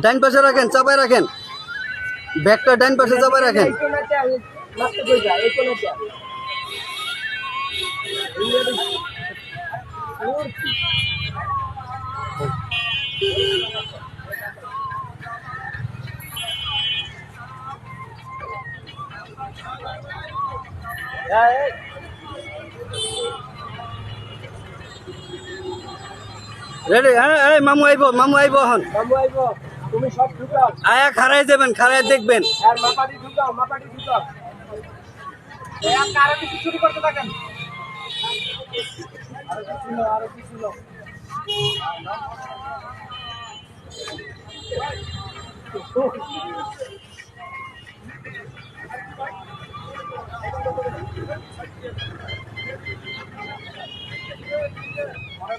ডাইন পাশে রাখেন, চাপায় রাখেন, ব্যাগটা ডাইন পাশে চাপায় রাখেন। রেডি? হ্যাঁ, মামু আইব, মামু আইব এখন। মামু আইব, তুমি সব ঢুকাও। আয়া খারাই যাবেন, খারাই দেখবেন। আর মাপাটি ঢুকাও, মাপাটি ঢুকাও। আরো কিছু শুরু করতে থাকেন। আরো কিছু লো।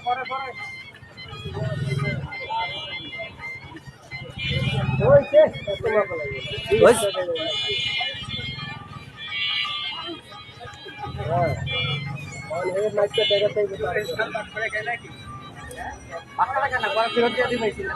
পরে হইছে তোমার বলে হইছে। হ্যাঁ কোন হে মাইকটা দেখাতে হবে। বাচ্চা লাগা না, বড় ফিরত দিয়ে দিবেন না।